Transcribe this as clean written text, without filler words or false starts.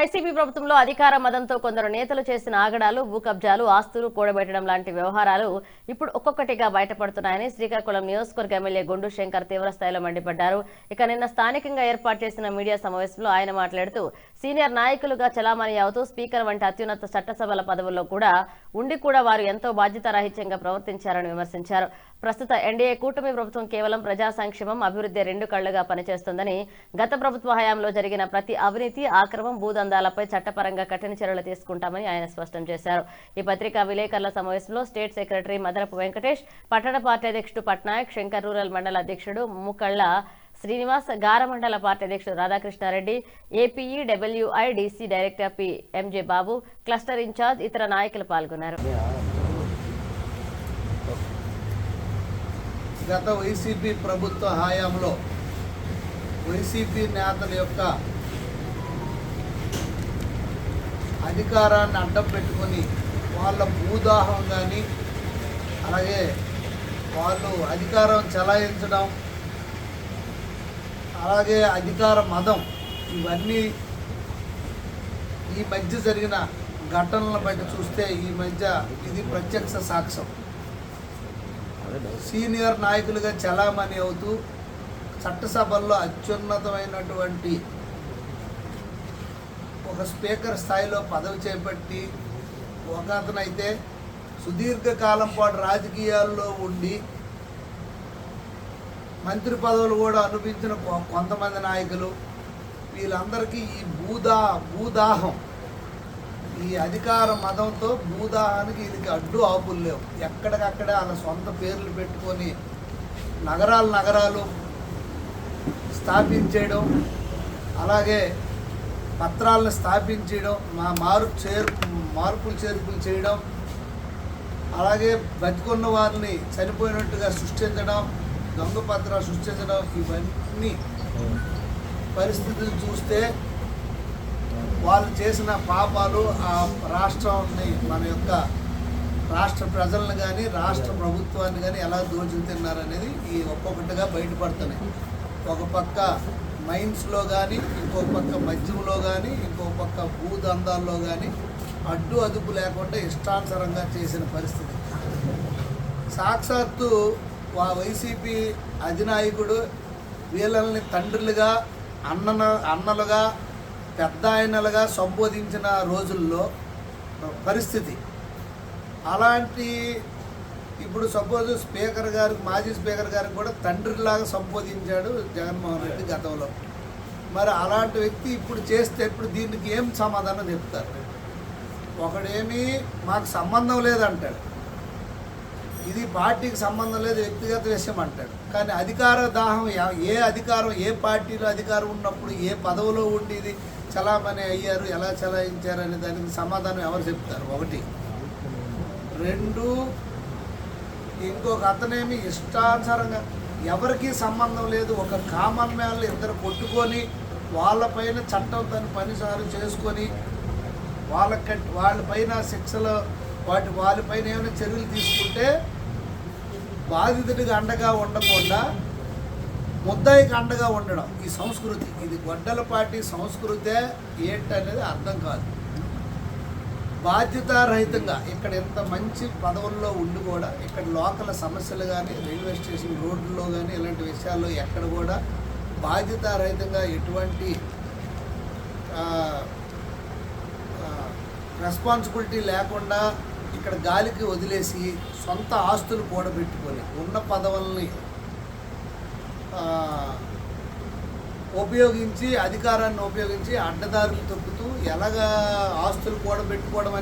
YCP ప్రభుత్వంలో అధికార మదంతో కొందరు నేతలు చేసిన ఆగడాలు, భూ కబ్జాలు, ఆస్తులు కూడబెట్టడం లాంటి వ్యవహారాలు ఇప్పుడు ఒక్కొక్కటిగా బయటపడుతున్నాయని శ్రీకాకుళం నియోజకవర్గ ఎమ్మెల్యే గుండు శంకర్ తీవ్రస్థాయిలో మండిపడ్డారు. ఇక నిన్న స్థానికంగా ఏర్పాటు చేసిన మీడియా సమావేశంలో ఆయన మాట్లాడుతూ సీనియర్ నాయకులుగా చలామణి అవుతూ స్పీకర్ వంటి అత్యున్నత చట్టసభల పదవుల్లో ఉండి కూడా వారు ఎంతో బాధ్యతారాహిత్యంగా ప్రవర్తించారని విమర్శించారు. ప్రస్తుత ఎన్డీఏ కూటమి ప్రభుత్వం కేవలం ప్రజా సంక్షేమం, అభివృద్ధి రెండు కళ్లుగా పనిచేస్తుందని, గత ప్రభుత్వ హయాంలో జరిగిన ప్రతి అవినీతి, ఆక్రమం, భూదందాలపై చట్టపరంగా కఠిన చర్యలు తీసుకుంటామని ఆయన స్పష్టం చేశారు. ఈ పత్రికా విలేకరుల సమావేశంలో స్టేట్ సెక్రటరీ మదనపు వెంకటేష్, పట్టణ పార్టీ అధ్యక్షుడు పట్నాయక్, శంకర్ రూరల్ మండల అధ్యక్షుడు ముక్కళ్ల శ్రీనివాస్, గారమండల పార్టీ అధ్యక్షుడు Radhakrishna Reddy, APEWI DC director P MJ Babu, cluster in charge, ఇతర నాయకులు పాల్గొన్నారు. గత వైసీపీ ప్రభుత్వ హయాంలో వైసీపీ నేతల యొక్క అధికారాన్ని అడ్డం పెట్టుకొని వాళ్ళ భూదాహం కానీ, అలాగే వాళ్ళు అధికారం చెలాయించడం, అలాగే అధికార మదం, ఇవన్నీ ఈ మధ్య జరిగిన ఘటనలను బట్టి చూస్తే ఈ మధ్య ఇది ప్రత్యక్ష సాక్ష్యం. సీనియర్ నాయకులుగా చలామణి అవుతూ చట్టసభల్లో అత్యున్నతమైనటువంటి ఒక స్పీకర్ స్థాయిలో పదవి చేపట్టి, ఒక అతనైతే సుదీర్ఘకాలం పాటు రాజకీయాల్లో ఉండి మంత్రి పదవులు కూడా అనిపించిన కొంతమంది నాయకులు, వీళ్ళందరికీ ఈ భూదాహం, ఈ అధికార మదంతో భూదాహానికి వీళ్ళకి అడ్డు ఆపులు లేవు. ఎక్కడికక్కడే వాళ్ళ సొంత పేర్లు పెట్టుకొని నగరాలు స్థాపించేయడం, అలాగే పత్రాలను స్థాపించడం, మార్పులు చేర్పులు చేయడం, అలాగే బతికున్న వారిని చనిపోయినట్టుగా సృష్టించడం, దొంగ పత్రాలు సృష్టించడం, ఇవన్నీ పరిస్థితులు చూస్తే వాళ్ళు చేసిన పాపాలు ఆ రాష్ట్రాన్ని, మన యొక్క రాష్ట్ర ప్రజలను కానీ రాష్ట్ర ప్రభుత్వాన్ని కానీ ఎలా దోచుకుతున్నారనేది ఈ ఒక్కొక్కటిగా బయటపడుతున్నాయి. ఒక పక్క మైన్స్లో కానీ, ఇంకో పక్క మద్యంలో కానీ, ఇంకో పక్క భూదందాల్లో కానీ అడ్డు అదుపు లేకుండా ఇష్టానుసారంగా చేసిన పరిస్థితి. సాక్షాత్తు వైసీపీ అధినాయకుడు వీళ్ళని తండ్రులుగా, అన్నలుగా, పెద్ద ఆయనలుగా సంబోధించిన రోజుల్లో పరిస్థితి అలాంటి. ఇప్పుడు సపోజ్ స్పీకర్ గారికి, మాజీ స్పీకర్ గారికి కూడా తండ్రిలాగా సంబోధించాడు జగన్మోహన్ రెడ్డి గతంలో. మరి అలాంటి వ్యక్తి ఇప్పుడు చేస్తే ఇప్పుడు దీనికి ఏం సమాధానం చెప్తారు? ఒకడేమీ మాకు సంబంధం లేదంటాడు, ఇది పార్టీకి సంబంధం లేదు, వ్యక్తిగత విషయం అంటాడు. కానీ అధికార దాహం, ఏ అధికారం, ఏ పార్టీలో అధికారం ఉన్నప్పుడు ఏ పదవిలో ఉండి ఇది చలామణి అయ్యారు, ఎలా చలాయించారు అనే దానికి సమాధానం ఎవరు చెప్తారు? ఒకటి. రెండు, ఇంకొక అతనేమి ఇష్టానుసారంగా ఎవరికీ సంబంధం లేదు, ఒక కామన్ మ్యాన్లు ఇద్దరు కొట్టుకొని వాళ్ళపైన చట్టం తన పనిసారు చేసుకొని వాళ్ళపైన శిక్షలు, వాళ్ళపైన ఏమైనా చర్యలు తీసుకుంటే బాధితుడికి అండగా ఉండకుండా ముద్దాయికి అండగా ఉండడం ఈ సంస్కృతి. ఇది గొడ్డలపాటి సంస్కృతే ఏంటనేది అర్థం కాదు. బాధ్యతారహితంగా ఇక్కడ ఇంత మంచి పదవుల్లో ఉండి కూడా ఇక్కడ లోకల్ సమస్యలు కానీ, రైల్వే స్టేషన్ రోడ్లలో కానీ ఇలాంటి విషయాల్లో ఎక్కడ కూడా బాధ్యతారహితంగా ఎటువంటి రెస్పాన్సిబిలిటీ లేకుండా ఇక్కడ గాలికి వదిలేసి సొంత ఆస్తులు కూడబెట్టుకొని ఉన్న పదవుల్ని ఉపయోగించి, అధికారాన్ని ఉపయోగించి అడ్డదారులు తొక్కుతూ ఎలాగా ఆస్తులు కూడబెట్టుకోవడం